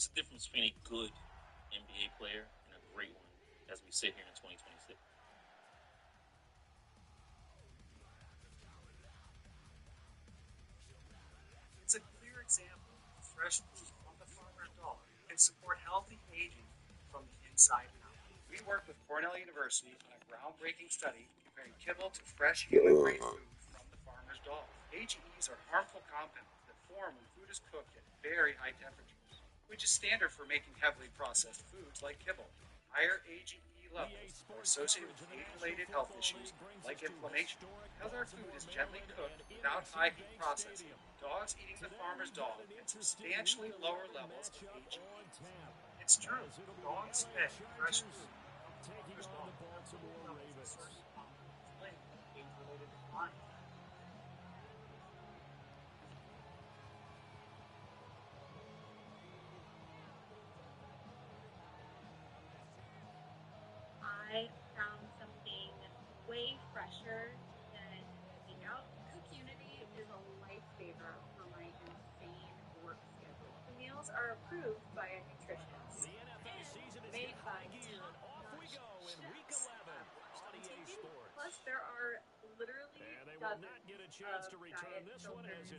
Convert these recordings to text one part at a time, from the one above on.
What's the difference between a good NBA player and a great one as we sit here in 2026? It's a clear example of fresh food from the farmer's dollar can support healthy aging from the inside out. We worked with Cornell University on a groundbreaking study comparing kibble to fresh human-grade food from the farmer's dollar. AGEs are harmful compounds that form when food is cooked at very high temperatures, which is standard for making heavily processed foods like kibble. Higher AGE levels are associated with age-related health issues like inflammation. Because our food is gently cooked without high heat processing, dogs eating the farmer's dog get substantially lower levels of AGE. It's true, dogs fed fresh food from the farmer's dog have lower levels of certain compounds linked with age-related decline. I found something way fresher than takeout. Cook Unity is a lifesaver for my insane work schedule. The meals are approved by a nutritionist and made by top-notch chefs. Plus, there are literally dozens of diet filters.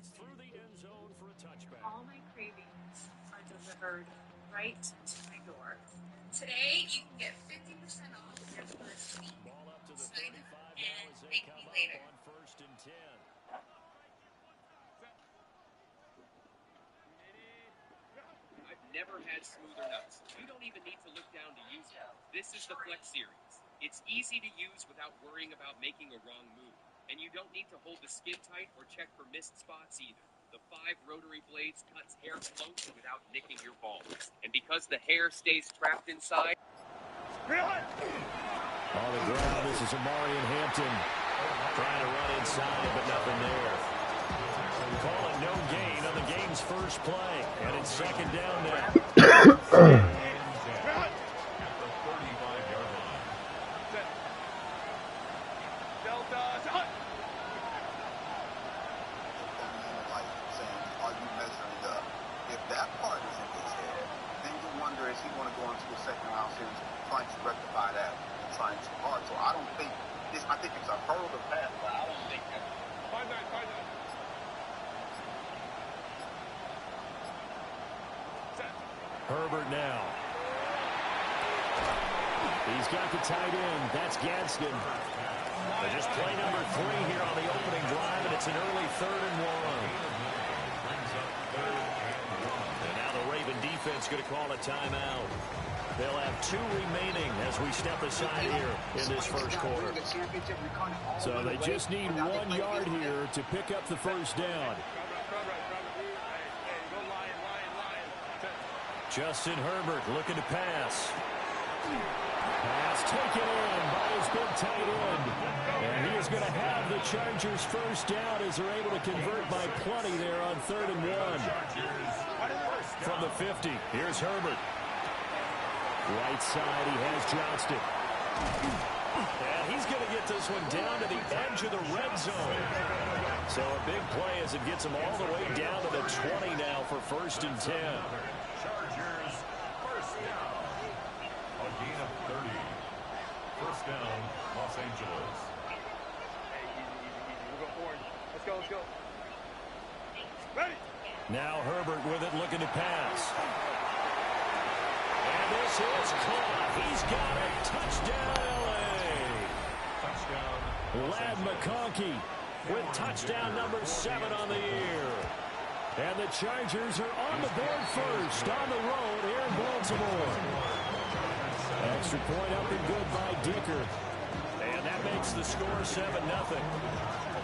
All my cravings are delivered right to my door. Today, you can get 50% off your first week. Sign up and thank me later. I've never had smoother nuts. You don't even need to look down to use it. This is the Flex Series. It's easy to use without worrying about making a wrong move. And you don't need to hold the skin tight or check for missed spots either. The 5 rotary blades cuts hair close without nicking your balls. And because the hair stays trapped inside... On the ground, this is Amari in Hampton. Trying to run inside, but nothing there. Calling no gain on the game's first play. And it's second down now. Herbert now. He's got the tight end. That's Gadsden. They just play number 3 here on the opening drive, and it's an early 3rd and 1. And now the Raven defense going to call a timeout. They'll have 2 remaining as we step aside here in this first quarter. So they just need 1 yard here to pick up the first down. Justin Herbert looking to pass. Pass taken in by his big tight end. And he is going to have the Chargers first down as they're able to convert by plenty there on 3rd and 1. From the 50, here's Herbert. Right side, he has Johnston. And he's going to get this one down to the edge of the red zone. So a big play as it gets him all the way down to the 20 now for 1st and 10. Chargers, first down. A gain of 30. First down, Los Angeles. Hey, easy. We'll go forward. Let's go. Ready? Now Herbert with it, looking to pass. And this is caught. He's got it. Touchdown, L.A. Touchdown. Ladd McConkey with touchdown number 7 on the year. And the Chargers are on the board first on the road here in Baltimore. Extra point up and good by Dicker. And that makes the score 7-0.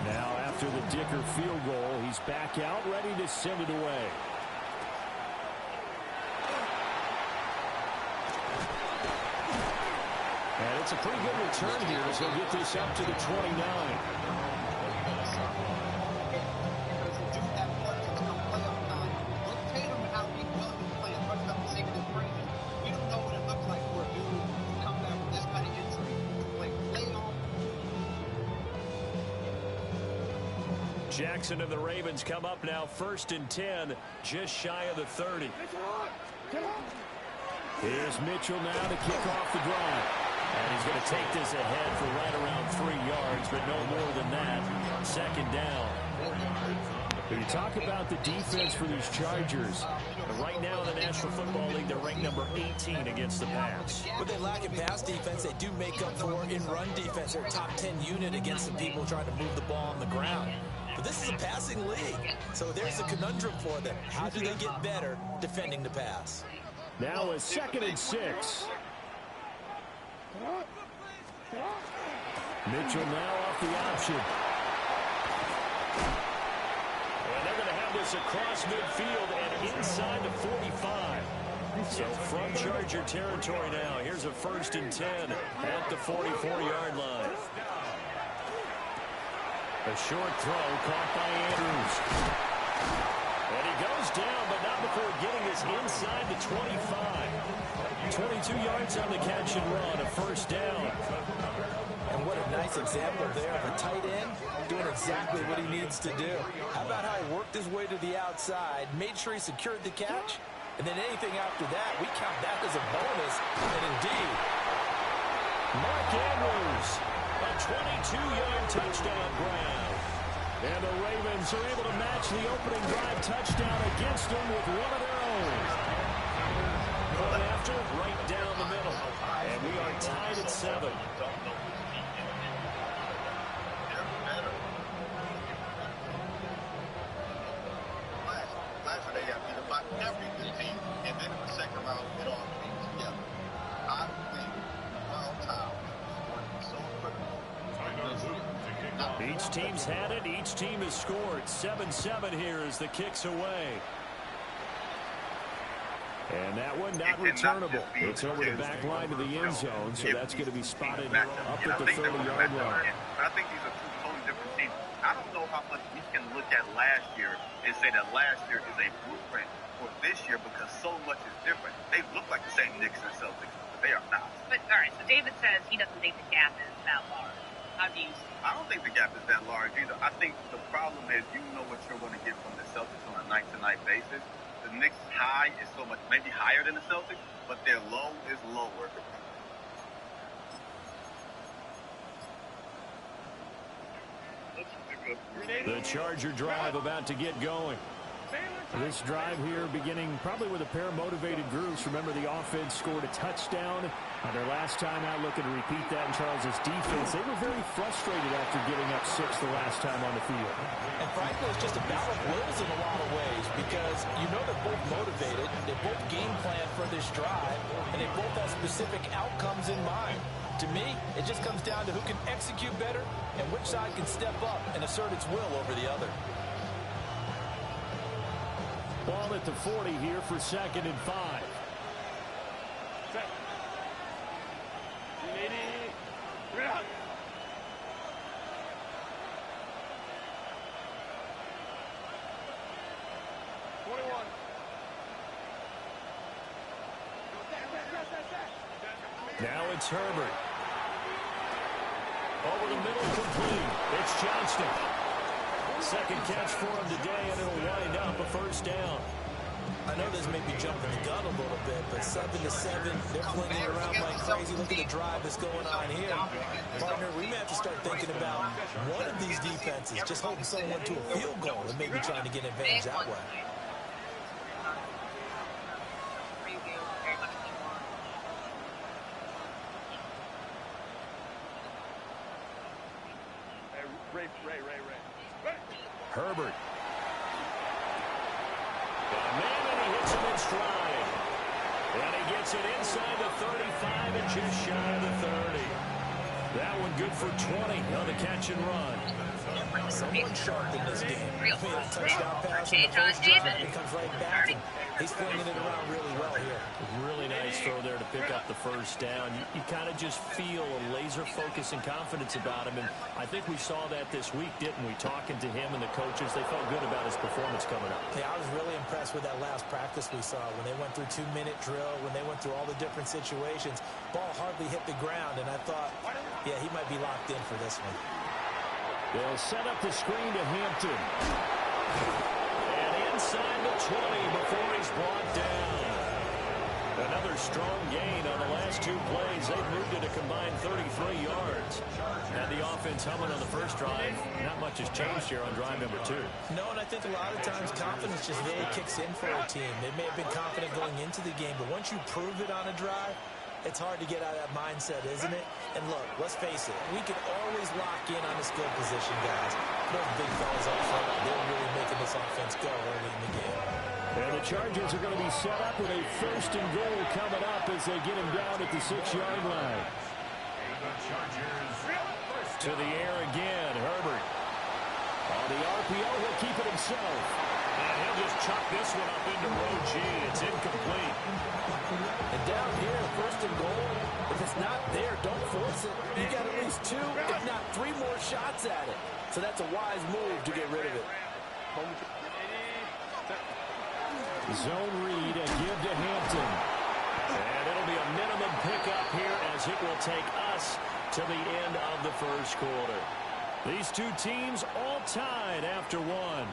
Now after the Dicker field goal, he's back out ready to send it away. And it's a pretty good return here as he'll get this up to the 29. Jackson and the Ravens come up now 1st and 10, just shy of the 30. Here's Mitchell now to kick off the drive. And he's going to take this ahead for right around 3 yards, but no more than that. Second down. When you talk about the defense for these Chargers, right now in the National Football League, they're ranked number 18 against the pass. What they lack in pass defense, they do make up for in run defense. They're a top 10 unit against the people trying to move the ball on the ground. But this is a passing league, so there's a conundrum for them. How do they get better defending the pass? Now a 2nd and 6. Mitchell now off the option. And they're going to have this across midfield and inside the 45. So from Charger territory now. Here's a 1st and 10 at the 44-yard line. A short throw caught by Andrews. And he goes down, but not before getting this inside the 25. 22 yards on the catch and run, a 1st down. And what a nice example there of a tight end doing exactly what he needs to do. How about how he worked his way to the outside, made sure he secured the catch, and then anything after that, we count that as a bonus. And indeed, Mark Andrews, a 22-yard touchdown grab. And the Ravens are able to match the opening drive touchdown against them with one of their own. Going after, right down the middle. And we are tied at 7. Last day, I beat about every good team, and then in the second round, it all came together. I think Wild Town is so critical. Each team's had it. Each team has scored. 7-7 here as the kick's away. And that one not returnable. It's over the back line of the end zone, so that's going to be spotted up at the 30-yard line. I think these are two totally different teams. I don't know how much we can look at last year and say that last year is a blueprint for this year because so much is different. They look like the same Knicks and Celtics, but they are not. But, all right, so David says he doesn't think the gap is that large. How do you see it? I don't think the gap is that large either. I think the problem is you know what you're going to get from the Celtics on a night-to-night basis. The Knicks' high is so much, maybe higher than the Celtics, but their low is lower. The Charger drive about to get going. This drive here beginning probably with a pair of motivated groups. Remember, the offense scored a touchdown on their last time out, looking to repeat that in Charles' defense. They were very frustrated after giving up 6 the last time on the field. and frankly, it's just a battle of wills in a lot of ways because you know they're both motivated, they both game plan for this drive, and they both have specific outcomes in mind. To me, it just comes down to who can execute better and which side can step up and assert its will over the other. Ball at the 40 here for 2nd and 5. Now it's Herbert. Over the middle, complete. It's Johnston. Second catch for him today, and it'll wind up a 1st down. I know this may be jumping the gun a little bit, but 7-7, they're flinging it around like crazy. Look at the drive that's going on here. Partner, we may have to start thinking about one of these defenses just holding someone to a field goal and maybe trying to get an advantage that way. Herbert. Man, and he hits him in stride. And he gets it inside the 35 and just shy of the 30. That one good for 20 on the catch and run. Someone sharp in this game. Made a touchdown pass on the first drive. He comes right back, and he's flinging it around really well here. Really nice throw there to pick up the 1st down. You kind of just feel a laser focus and confidence about him, and I think we saw that this week, didn't we? Talking to him and the coaches, they felt good about his performance coming up. Yeah, I was really impressed with that last practice we saw when they went through 2-minute drill, when they went through all the different situations. Ball hardly hit the ground, and I thought, yeah, he might be locked in for this one. They'll set up the screen to Hampton. And inside the 20 before he's brought down. strong gain on the last 2 plays. They've moved it a combined 33 yards. And the offense humming on the first drive. Not much has changed here on drive number 2. No, and I think a lot of times confidence just really kicks in for a team. They may have been confident going into the game, but once you prove it on a drive, it's hard to get out of that mindset, isn't it? And look, let's face it, we can always lock in on the skill position, guys. Those big fellas up front, they're really making this offense go early in the game. And the Chargers are going to be set up with a 1st and goal coming up as they get him down at the 6-yard line. To the air again, Herbert. On the RPO, he'll keep it himself. And he'll just chuck this one up into row G. It's incomplete. And down here, 1st and goal, if it's not there, don't force it. You got at least 2, if not 3 more shots at it. So that's a wise move to get rid of it. Zone read, a give to Hampton. And it'll be a minimum pickup here as it will take us to the end of the first quarter. These 2 teams all tied after 1.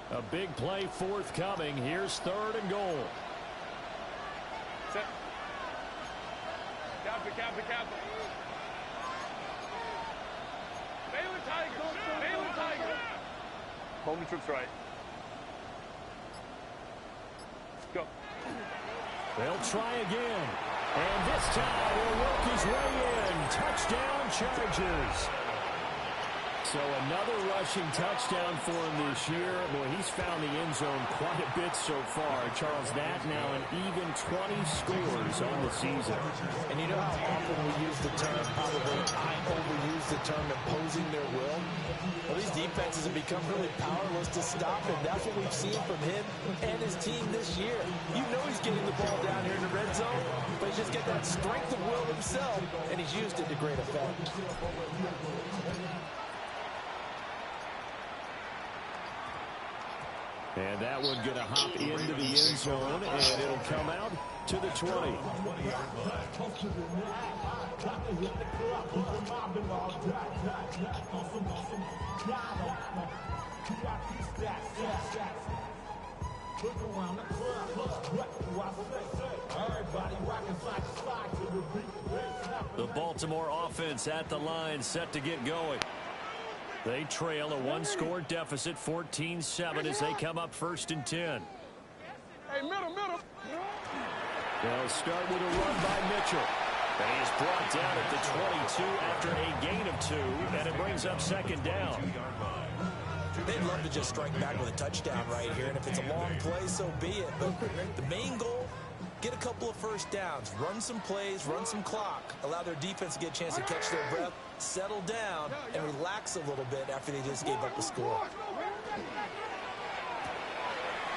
A big play forthcoming. Here's 3rd and goal. Set. Cap. Baylor Tiger. Home trips right. Go. They'll try again. And this time he'll work his way in. Touchdown, Chargers. So another rushing touchdown for him this year. Boy, he's found the end zone quite a bit so far. Charles, that now an even 20 scores on the season. And you know how often we use the term, probably I overuse the term imposing their will? Well, these defenses have become really powerless to stop him. That's what we've seen from him and his team this year. You know he's getting the ball down here in the red zone, but he's just got that strength of will himself, and he's used it to great effect. And that one going to hop into the end zone, and it'll come out to the 20. The Baltimore offense at the line, set to get going. They trail a 1-score deficit, 14-7, as they come up 1st and 10. Hey, middle. They'll start with a run by Mitchell. And he's brought down at the 22 after a gain of 2, and it brings up 2nd down. They'd love to just strike back with a touchdown right here, and if it's a long play, so be it. But the main goal, get a couple of 1st downs, run some plays, run some clock, allow their defense to get a chance to catch their breath, settle down, and relax a little bit after they just gave up a score.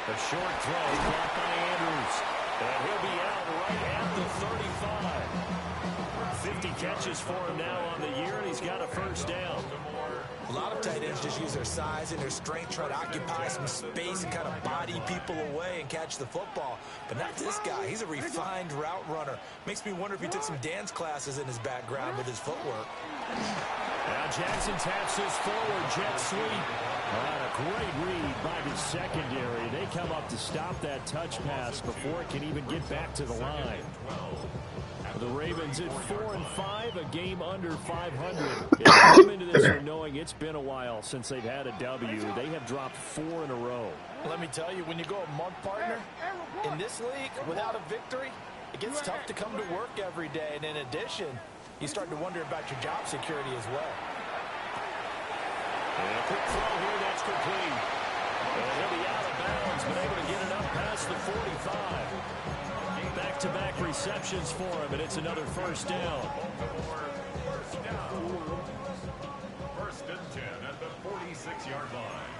A short throw caught by Andrews. And he'll be out right at the 35. 50 catches for him now on the year, and he's got a 1st down. A lot of tight ends just use their size and their strength, try to occupy some space and kind of body people away and catch the football. But not this guy. He's a refined route runner. Makes me wonder if he took some dance classes in his background with his footwork. Now Jackson taps this forward, jet sweep. And a great read by the secondary. They come up to stop that touch pass before it can even get back to the line. The Ravens at 4-5, a game under 500. They come into this one knowing it's been a while since they've had a W. They have dropped 4 in a row. Let me tell you, when you go a month partner in this league without a victory, it gets tough to come to work every day. And in addition, you start to wonder about your job security as well. And a quick throw here, that's complete. And he'll be out of bounds, but able to get it up past the 45. Back-to-back receptions for him, and it's another 1st down. 1st and 10 at the 46-yard line.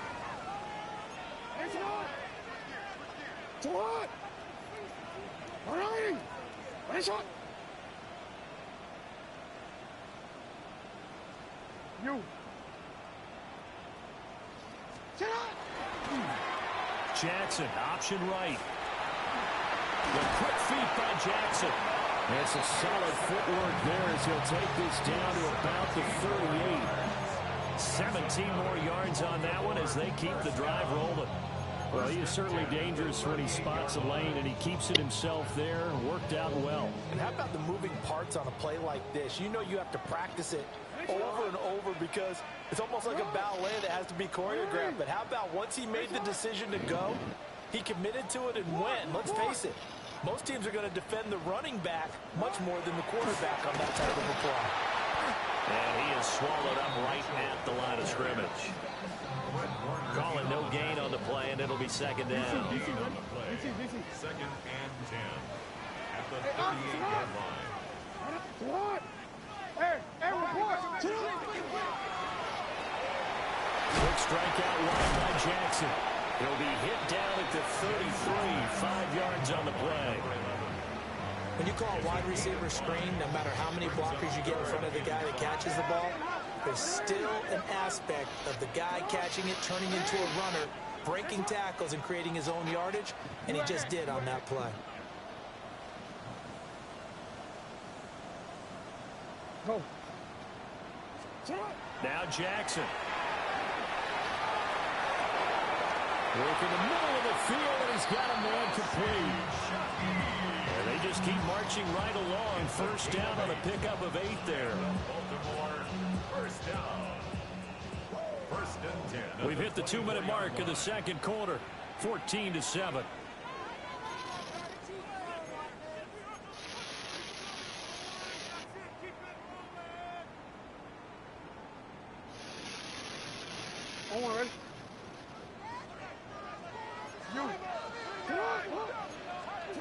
What? All right. Nice shot. You. Jackson, option right. The quick feet by Jackson. That's a solid footwork there as he'll take this down to about the 38. 17 more yards on that one as they keep the drive rolling. Well, he is certainly dangerous when he spots a lane, and he keeps it himself there. Worked out well. And how about the moving parts on a play like this? You know you have to practice it over and over because it's almost like a ballet that has to be choreographed. But how about once he made the decision to go, he committed to it and went. Let's face it, most teams are going to defend the running back much more than the quarterback on that type of a play. And he is swallowed up right at the line of scrimmage. Calling no gain on the play, and it'll be second down. Second and 10 at the 38-yard line. Quick strikeout wide by Jackson. He'll be hit down at the 33, 5 yards on the play. When you call a wide receiver screen, no matter how many blockers you get in front of the guy that catches the ball, there's still an aspect of the guy catching it, turning into a runner, breaking tackles and creating his own yardage, and he just did on that play. Go. Now Jackson. Work in the middle of the field, and he's got a man complete. And they just keep marching right along. First down on a pickup of 8 there. First down. First and 10. We've hit the 2-minute mark in the second quarter. 14-7.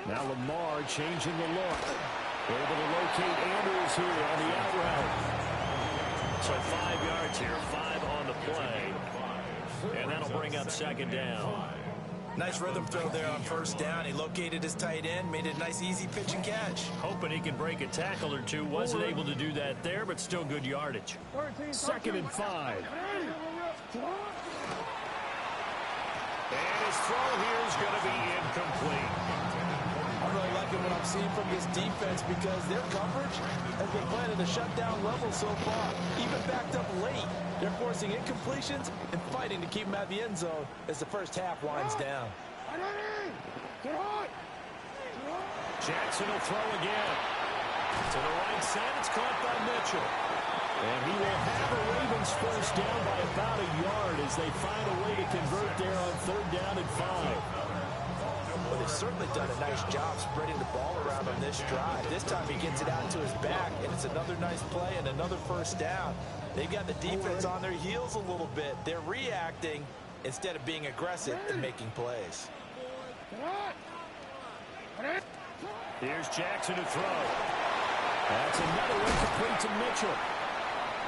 Now Lamar changing the look. Able to locate Andrews here on the out route. So 5 yards here, 5 on the play. And that'll bring up second down. Nice rhythm throw there on first down. He located his tight end, made it a nice easy pitch and catch. Hoping he can break a tackle or two. Wasn't able to do that there, but still good yardage. Second and 5. And his throw here is going to be incomplete. I'm really liking what I'm seeing from this defense because their coverage has been playing at a shutdown level so far. Even backed up late, they're forcing incompletions and fighting to keep them out of the end zone as the first half winds down. Jackson will throw again. To the right side, it's caught by Mitchell. And he will have a Ravens first down by about a yard as they find a way to convert there on third down and 5. Well, they've certainly done a nice job spreading the ball around on this drive. This time he gets it out to his back, and it's another nice play and another first down. They've got the defense on their heels a little bit. They're reacting instead of being aggressive and making plays. Here's Jackson to throw. That's another one complete to Mitchell.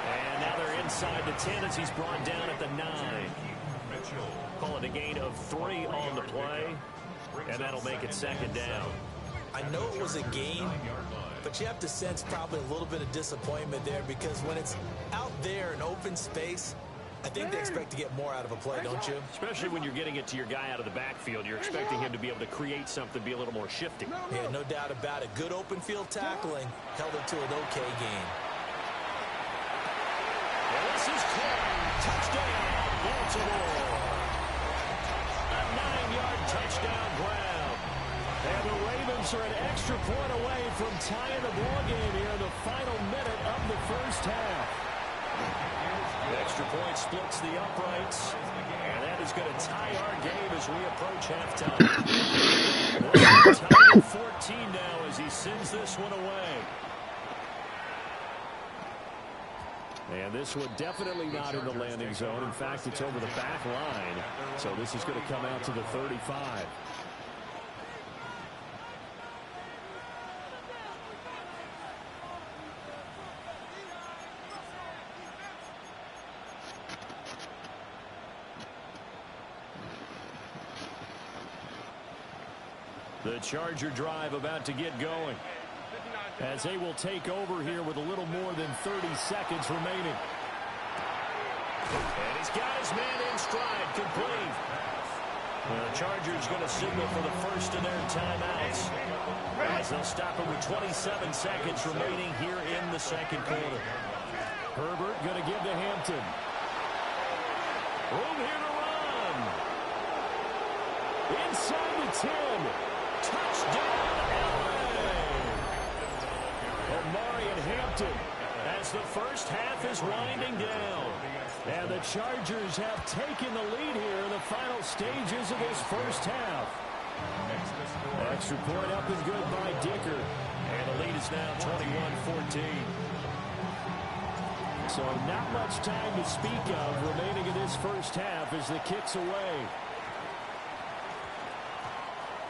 And now they're inside the 10 as he's brought down at the 9. Call it a gain of 3 on the play. And that'll make it second down. I know it was a gain, but you have to sense probably a little bit of disappointment there because when it's out there in open space, I think they expect to get more out of a play, don't you? Especially when you're getting it to your guy out of the backfield. You're expecting him to be able to create something, be a little more shifty. Yeah, no doubt about it. Good open field tackling held it to an okay game. And this is caught. Touchdown, Baltimore. A 9-yard touchdown grab. And the Ravens are an extra point away from tying the ball game here in the final minute of the first half. The extra point splits the uprights, and that is going to tie our game as we approach halftime. Well, tied at 14 now as he sends this one away. And this one definitely not in the landing zone. In fact, it's over the back line. So this is going to come out to the 35. The Charger drive about to get going as they will take over here with a little more than 30 seconds remaining. And he's got his man in stride, complete. The Chargers going to signal for the first of their timeouts, as they'll stop it with 27 seconds remaining here in the second quarter. Herbert going to give to Hampton. Room here to run. Inside the 10. Touchdown, LA. Omari and Hampton as the first half is winding down. And the Chargers have taken the lead here in the final stages of this first half. Extra point up and good by Dicker. And the lead is now 21-14. So not much time to speak of remaining in this first half as the kick's away.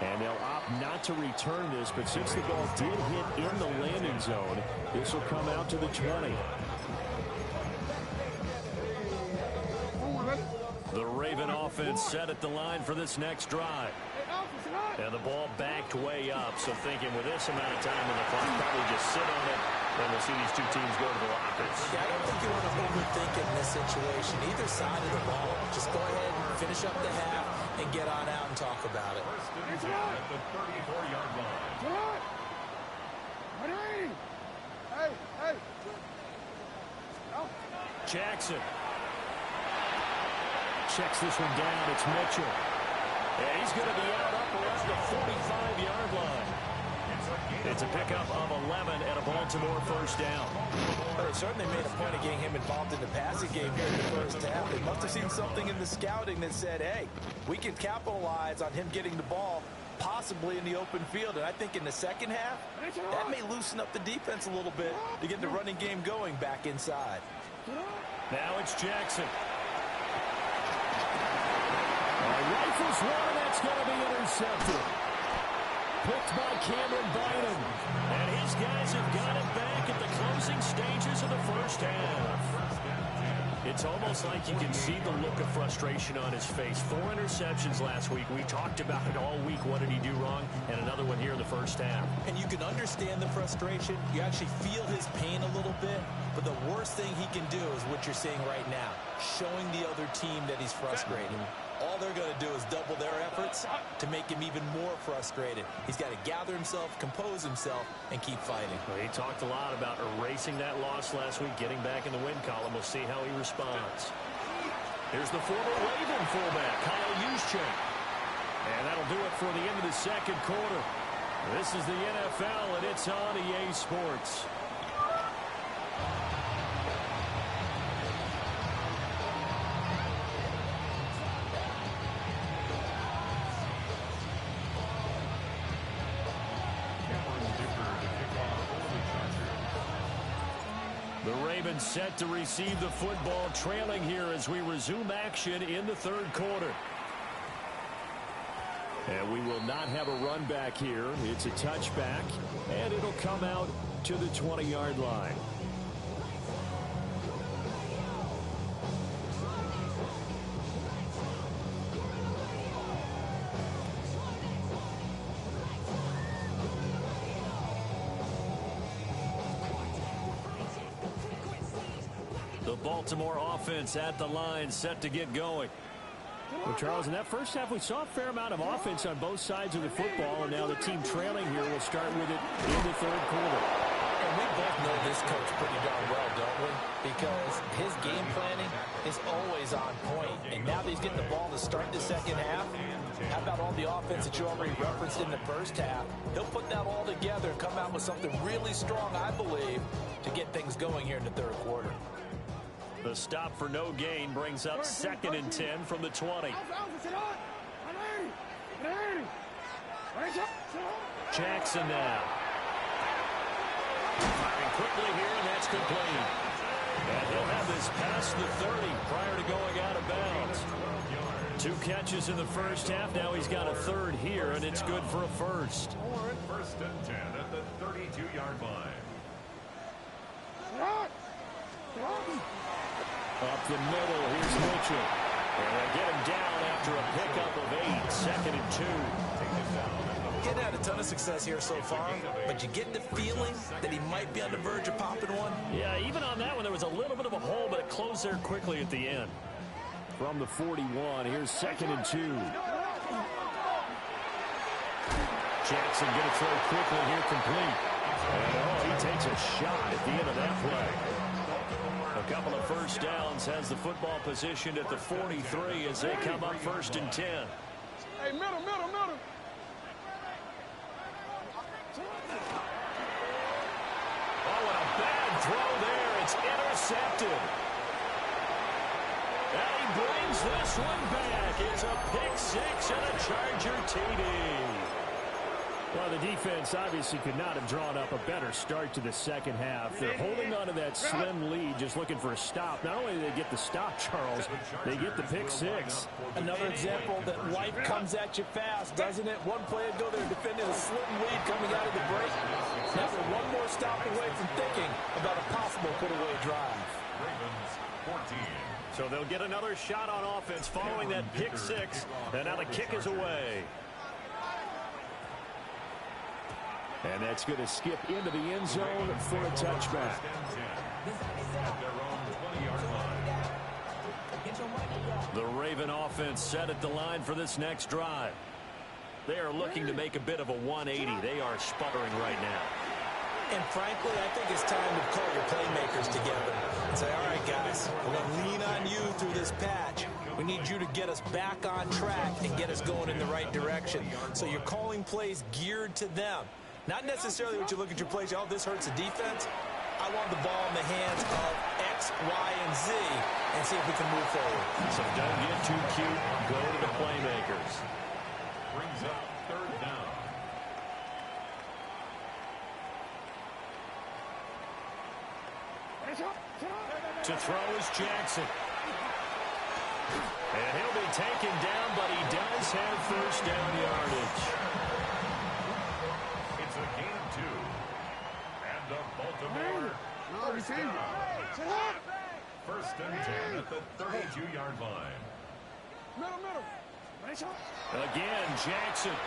And they'll opt not to return this, but since the ball did hit in the landing zone, this will come out to the 20. The Raven offense set at the line for this next drive. And the ball backed way up, so thinking with this amount of time on the clock, probably just sit on it, and we'll see these two teams go to the lockers. Yeah, I don't think you want to overthink it in this situation. Either side of the ball. Just go ahead and finish up the half and get on out and talk about it. First and 10 at the 34-yard line. Hey. Jackson checks this one down. It's Mitchell. And he's going to be out up around the 45-yard line. It's a pickup of 11 and a Baltimore first down. Well, they certainly made a point of getting him involved in the passing game here in the first half. They must have seen something in the scouting that said, hey, we can capitalize on him getting the ball possibly in the open field. And I think in the second half, that may loosen up the defense a little bit to get the running game going back inside. Now it's Jackson. Rifles one, and that's going to be intercepted. Picked by Cameron Bynum. And his guys have got it back at the closing stages of the first half. It's almost like you can see the look of frustration on his face. 4 interceptions last week. We talked about it all week. What did he do wrong? And another one here in the first half. And you can understand the frustration. You actually feel his pain a little bit. But the worst thing he can do is what you're seeing right now. Showing the other team that he's frustrated. All they're going to do is double their efforts to make him even more frustrated. He's got to gather himself, compose himself, and keep fighting. Well, he talked a lot about erasing that loss last week, getting back in the win column. We'll see how he responds. Here's the former Raven fullback, Kyle Juszczyk. And that'll do it for the end of the second quarter. This is the NFL, and it's on EA Sports. The Ravens set to receive the football, trailing here as we resume action in the third quarter. And we will not have a run back here. It's a touchback, and it'll come out to the 20-yard line. The Baltimore offense at the line, set to get going. Well, Charles, in that first half, we saw a fair amount of offense on both sides of the football, and now the team trailing here will start with it in the third quarter. And we both know this coach pretty darn well, don't we? Because his game planning is always on point. And now that he's getting the ball to start the second half, how about all the offense that you already referenced in the first half? He'll put that all together and come out with something really strong, I believe, to get things going here in the third quarter. The stop for no gain brings up 2nd and 10 from the 20. Jackson now. Firing quickly here, and that's complete. And he'll have this past the 30 prior to going out of bounds. 2 catches in the first half. Now he's got a third here, and it's good for a first. First and 10 at the 32-yard line. Up the middle, here's Mitchell. And they get him down after a pickup of 8, 2nd and 2. Getting had a ton of success here so far, but you get the feeling that he might be on the verge of popping one. Yeah, even on that one, there was a little bit of a hole, but it closed. close there quickly at the end. From the 41, here's 2nd and 2. Jackson going to throw quickly here, complete. And, he takes a shot at the end of that play. A couple of first downs, has the football positioned at the 43 as they come up 1st and 10. Hey, middle. Oh, and a bad throw there. It's intercepted. And he brings this one back. It's a pick six and a Charger TD. Well, the defense obviously could not have drawn up a better start to the second half. They're holding on to that slim lead, just looking for a stop. Not only do they get the stop, Charles, they get the pick six. Another example that life comes at you fast, doesn't it? One play ago, they're defending a slim lead coming out of the break. Now they're one more stop away from thinking about a possible put-away drive. Ravens 14. So they'll get another shot on offense following that pick six, and now the kick is away. And that's going to skip into the end zone for a touchback. The Raven offense set at the line for this next drive. They are looking to make a bit of a 180. They are sputtering right now. And frankly, I think it's time to call your playmakers together and say, all right, guys, we're going to lean on you through this patch. We need you to get us back on track and get us going in the right direction. So you're calling plays geared to them. Not necessarily what you look at your plays, oh, this hurts the defense. I want the ball in the hands of X, Y, and Z and see if we can move forward. So don't get too cute. Go to the playmakers. Brings up 3rd down. To throw is Jackson. And he'll be taken down, but he does have first down yardage. It's a gain of 2. And the Baltimore first down. 1st and 10 at the 32-yard line. Middle. Again, Jackson.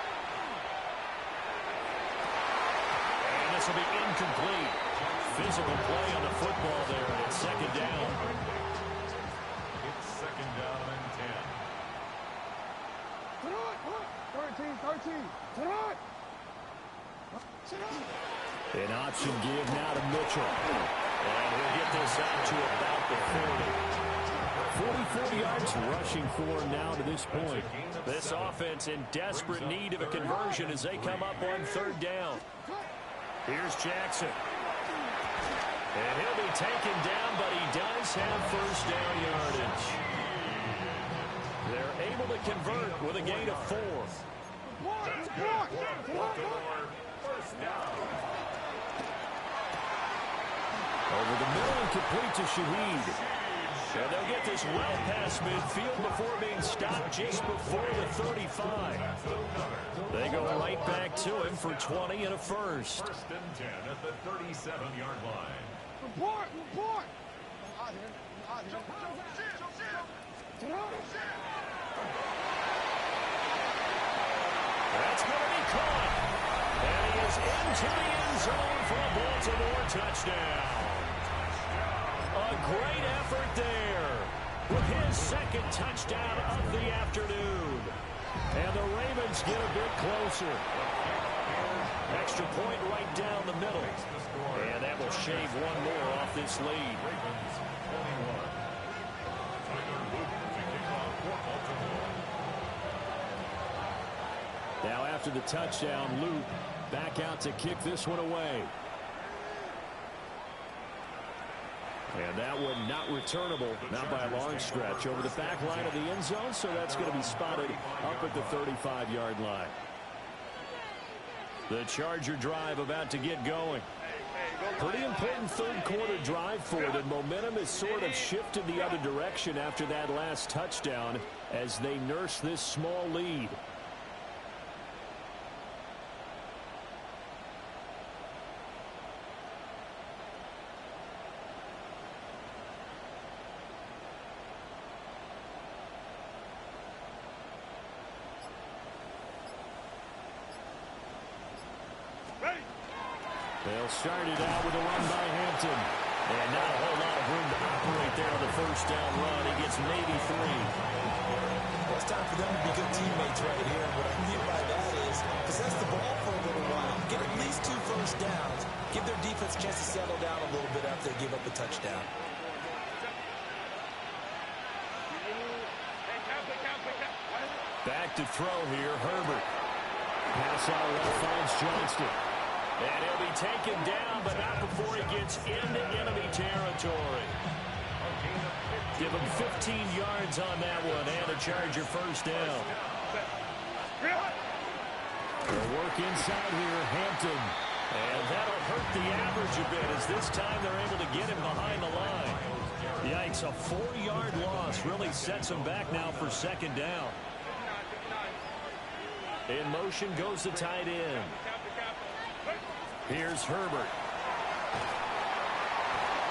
And this will be incomplete. Physical play on the football there, and it's 2nd down. It's 2nd down and 10. 13. An option give now to Mitchell. And we'll get this out to about the 40. 44 yards rushing for him now to this point. This offense in desperate need of a conversion as they come up on 3rd down. Here's Jackson. And he'll be taken down, but he does have first down yardage. They're able to convert with a gain of 4. That's good. Baltimore first down. Over the middle and complete to Shaheed. And they'll get this well past midfield before being stopped just before the 35. They go right back to him for 20 and a first. 1st and 10 at the 37-yard line. Report. That's going to be caught. And he is into the end zone for a Baltimore touchdown. A great effort there with his 2nd touchdown of the afternoon. And the Ravens get a bit closer. Extra point right down the middle. And that will shave one more off this lead. Ravens 21. Tyler Luke to kick off for Baltimore. Now after the touchdown, Luke back out to kick this one away. And that one not returnable, not by a long stretch, over the back line of the end zone, so that's going to be spotted up at the 35-yard line. The Charger drive about to get going. Pretty important 3rd quarter drive for them. Momentum has sort of shifted the other direction after that last touchdown as they nurse this small lead. They'll start it out with a run by Hampton. And not a whole lot of room to operate there on the first down run. He gets maybe 3. Well, it's time for them to be good teammates right here. What I mean by that is possess the ball for a little while, get at least 2 first downs, give their defense a chance to settle down a little bit after they give up a touchdown. Back to throw here, Herbert. Pass out left finds Johnston. And he'll be taken down, but not before he gets into enemy territory. Give him 15 yards on that one, and a Charger first down. They'll work inside here, Hampton. And that'll hurt the average a bit, as this time they're able to get him behind the line. Yikes, a 4-yard loss really sets him back now for second down. In motion goes the tight end. Here's Herbert.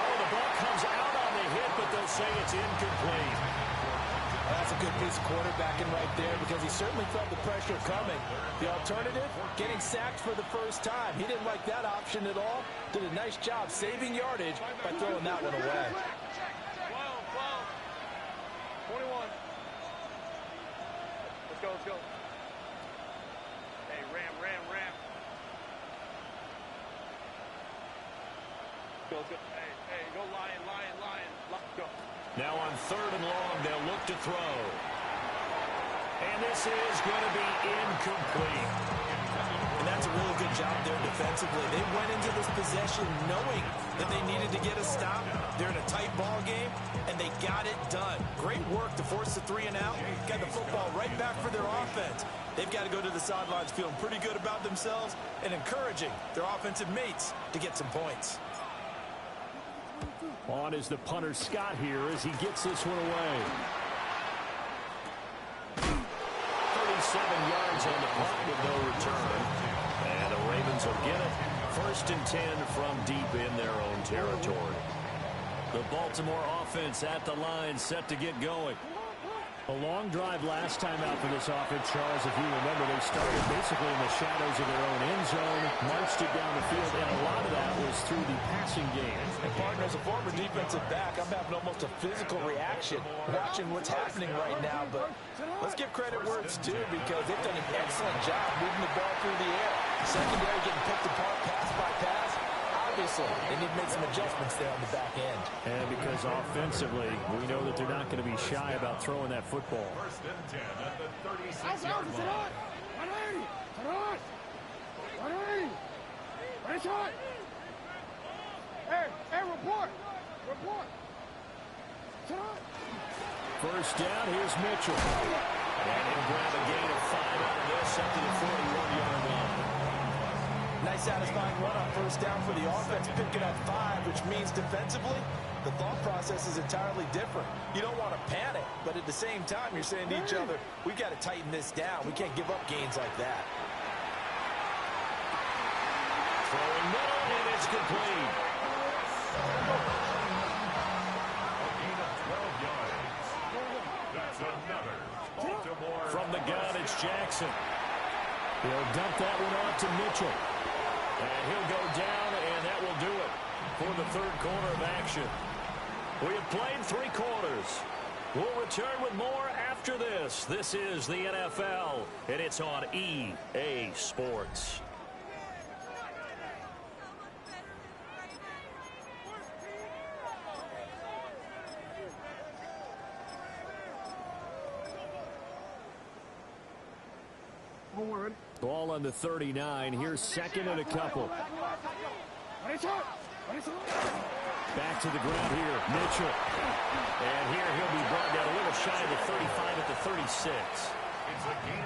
Oh, the ball comes out on the hit, but they'll say it's incomplete. That's a good piece of quarterbacking right there, because he certainly felt the pressure coming. The alternative, getting sacked for the first time. He didn't like that option at all. Did a nice job saving yardage by throwing that one away. 21. Let's go, let's go. Hey, ram. Go. Hey, go lion. Go. Now on 3rd and long, they'll look to throw. And this is going to be incomplete. And that's a really good job there defensively. They went into this possession knowing that they needed to get a stop. They're in a tight ball game, and they got it done. Great work to force the 3 and out. Got the football right back for their offense. They've got to go to the sidelines feeling pretty good about themselves and encouraging their offensive mates to get some points. On is the punter Scott here as he gets this one away. 37 yards on the punt with no return. And the Ravens will get it. 1st and 10 from deep in their own territory. The Baltimore offense at the line, set to get going. A long drive last time out for this offense, Charles. If you remember, they started basically in the shadows of their own end zone, marched it down the field, and a lot of that was through the passing game. And partner, as a former defensive back, I'm having almost a physical reaction watching what's happening right now. But let's give credit where it's due, because they've done an excellent job moving the ball through the air. Secondary getting picked apart pass by pass. Obviously, they need to make some adjustments there on the back end. And because offensively, we know that they're not going to be shy about throwing that football. 1st and 10 at the 36-yard line. Hey, report. First down, here's Mitchell. And he'll grab a gain of 5 out of this up to the 41-yard line. Nice satisfying run on first down for the offense, picking up 5, which means defensively, the thought process is entirely different. You don't want to panic, but at the same time, you're saying to each other, we've got to tighten this down. We can't give up gains like that. Throwing middle, and it's complete. A gain of 12 yards. That's another Baltimore. From the gun, it's Jackson. He'll dump that one off to Mitchell. And he'll go down, and that will do it for the 3rd quarter of action. We have played 3 quarters. We'll return with more after this. This is the NFL, and it's on EA Sports. Ball on the 39. Here's 2nd and a couple. Back to the ground here, Mitchell. And here he'll be brought down a little shy of the 35 at the 36.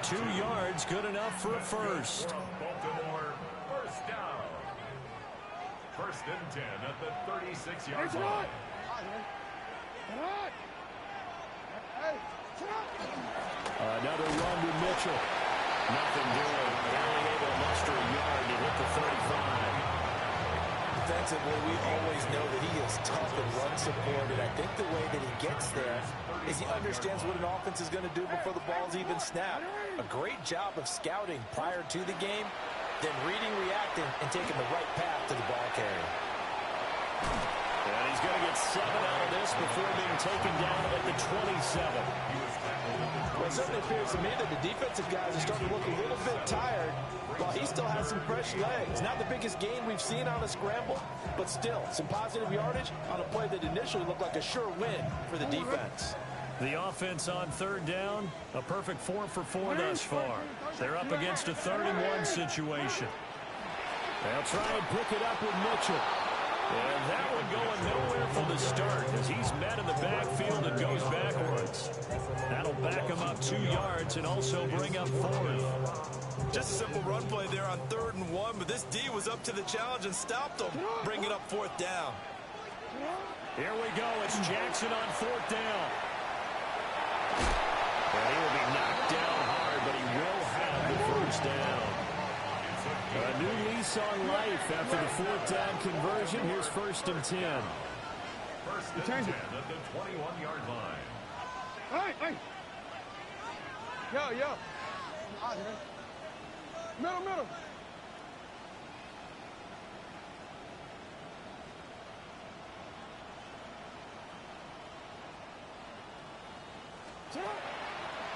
2 yards, good enough for a first. Baltimore, first down. 1st and 10 at the 36-yard line. Another run to Mitchell. Nothing doing. Only able to muster a yard to hit the 35. Defensively, we always know that he is tough and run support, and I think the way that he gets there is he understands what an offense is going to do before the ball's even snapped. A great job of scouting prior to the game, then reading, reacting, and taking the right path to the ball carrier. And he's going to get gets 7 out of this before being taken down at the 27. Well, it certainly appears to me that the defensive guys are starting to look a little bit tired while he still has some fresh legs. Not the biggest gain we've seen on a scramble, but still some positive yardage on a play that initially looked like a sure win for the defense. The offense on third down, a perfect 4 for 4 thus far. They're up against a 3rd-and-1 situation. They'll try and pick it up with Mitchell. And that one going nowhere from the start as he's met in the backfield and goes backwards. That'll back him up 2 yards and also bring up 4th. Just a simple run play there on 3rd and 1, but this D was up to the challenge and stopped him, bringing up 4th down. Here we go. It's Jackson on 4th down. And he will be knocked down hard, but he will have the 1st down. A new lease on life after the 4th down conversion. Here's 1st and 10. 1st and 10 at the 21-yard line. Hey! Yo! Middle!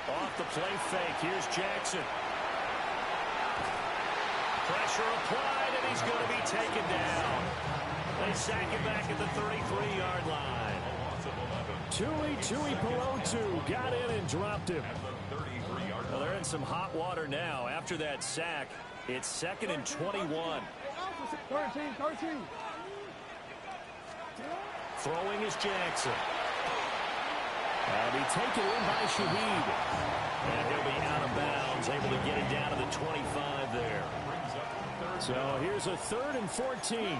Off the play fake. Here's Jackson. Pressure applied, and he's going to be taken down. They sack him back at the 33-yard line. Tuipulotu got in and dropped him. Well, they're in some hot water now. After that sack, it's 2nd and 21. 13. Throwing is Jackson. That'll be taken in by Shaheed. And he'll be out of bounds, able to get it down to the 25 there. So here's a 3rd and 14.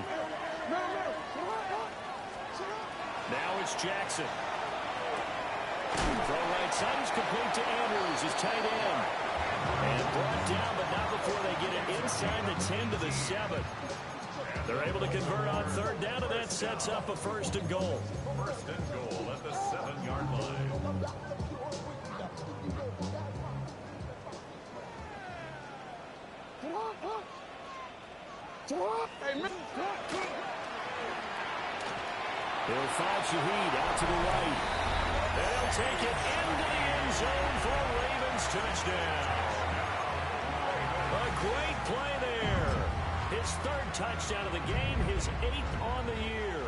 Now it's Jackson. Throw right side is complete to Andrews, his tight end. And brought down, but not before they get it inside the 10 to the 7. They're able to convert on 3rd down, and that sets up a 1st and goal. 1st and goal at the 7-yard line. They'll find Shaheed out to the right. They'll take it into the end zone for a Ravens touchdown. A great play there. His 3rd touchdown of the game, his 8th on the year.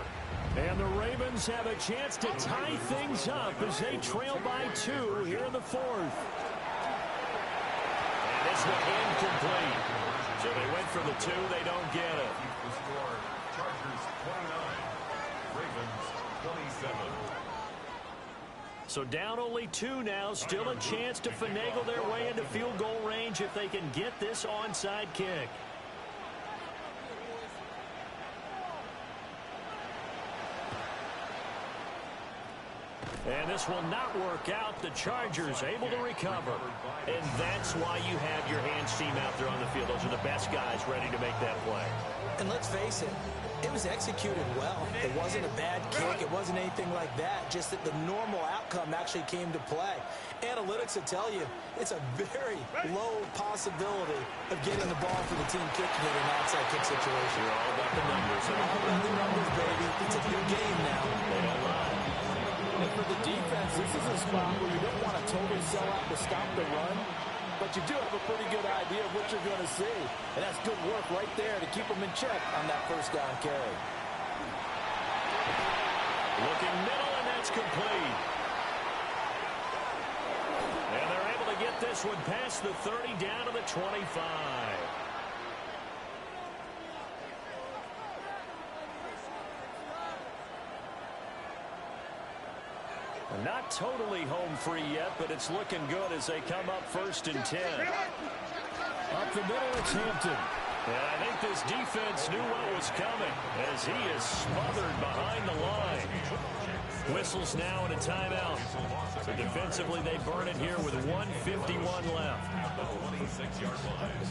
And the Ravens have a chance to tie things up as they trail by 2 here in the 4th. And this one incomplete. So they went for the 2, they don't get it. The score, Chargers 29, Ravens 27. So down only 2 now, still a chance to finagle their way into field goal range if they can get this onside kick. And this will not work out. The Chargers able to recover. And that's why you have your hands team out there on the field. Those are the best guys ready to make that play. And let's face it, it was executed well. It wasn't a bad kick. It wasn't anything like that. Just that the normal outcome actually came to play. Analytics will tell you it's a very low possibility of getting the ball for the team kick in an outside kick situation. You're all about the numbers. All about the numbers, baby. It's a new game now. They don't lie. And for the defense, this is a spot where you don't want to totally sell out to stop the run, but you do have a pretty good idea of what you're going to see. And that's good work right there to keep them in check on that 1st down carry. Looking middle, and that's complete. And they're able to get this one past the 30 down to the 25. Not totally home free yet, but it's looking good as they come up 1st and 10. Up the middle, it's Hampton. And I think this defense knew what was coming as he is smothered behind the line. Whistles now and a timeout. So defensively, they burn it here with 1:51 left. At the 26-yard line.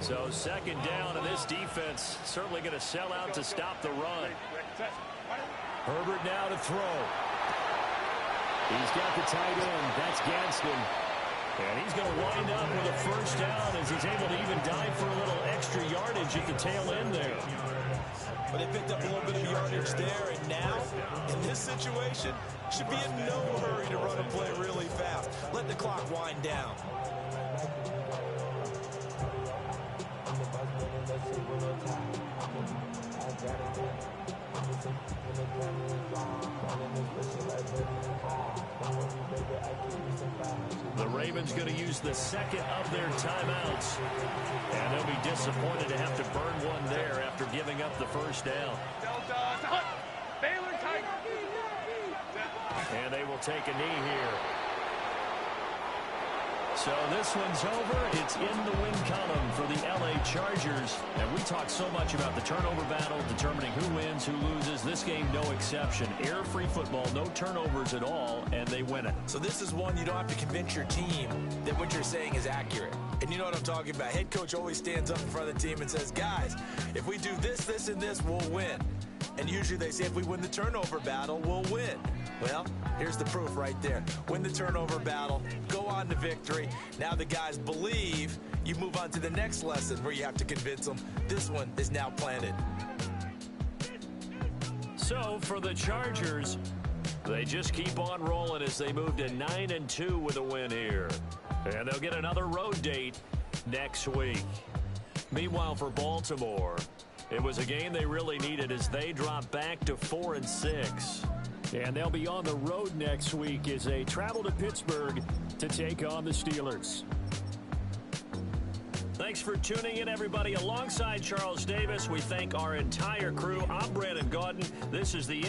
So 2nd down, and this defense certainly going to sell out to stop the run. Herbert now to throw. He's got the tight end. That's Gadsden. And he's going to wind up with a first down as he's able to even dive for a little extra yardage at the tail end there. But they picked up a little bit of yardage there, and now, in this situation, should be in no hurry to run a play really fast. Let the clock wind down. The Ravens going to use the second of their timeouts. And they'll be disappointed to have to burn one there after giving up the first down. And they will take a knee here. So this one's over. It's in the win column for the LA Chargers. And we talk so much about the turnover battle, determining who wins, who loses. This game, no exception. Air-free football, no turnovers at all, and they win it. So this is one you don't have to convince your team that what you're saying is accurate. And you know what I'm talking about. Head coach always stands up in front of the team and says, guys, if we do this, this, and this, we'll win. And usually they say if we win the turnover battle, we'll win. Well, here's the proof right there. Win the turnover battle, go on to victory. Now the guys believe. You move on to the next lesson where you have to convince them. This one is now planted. So for the Chargers, they just keep on rolling as they move to 9-2 with a win here. And they'll get another road date next week. Meanwhile, for Baltimore, it was a game they really needed as they drop back to 4-6. And they'll be on the road next week as they travel to Pittsburgh to take on the Steelers. Thanks for tuning in, everybody. Alongside Charles Davis, we thank our entire crew. I'm Brandon Gaudin. This is the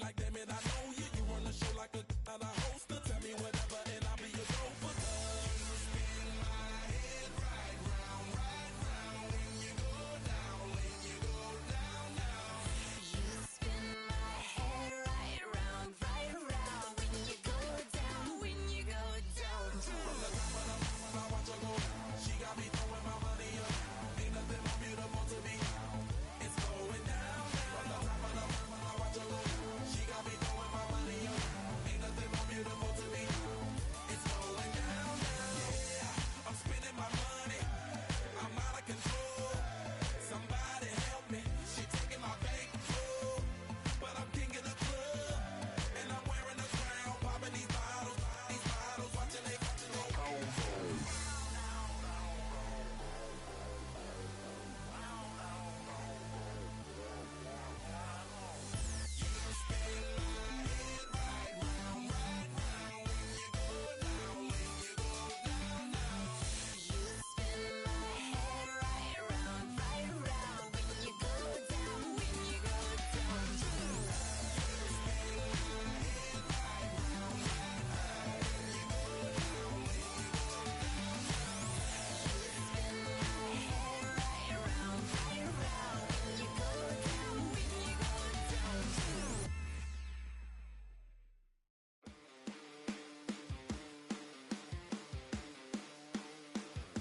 like, damn it, I know you. You run the show like a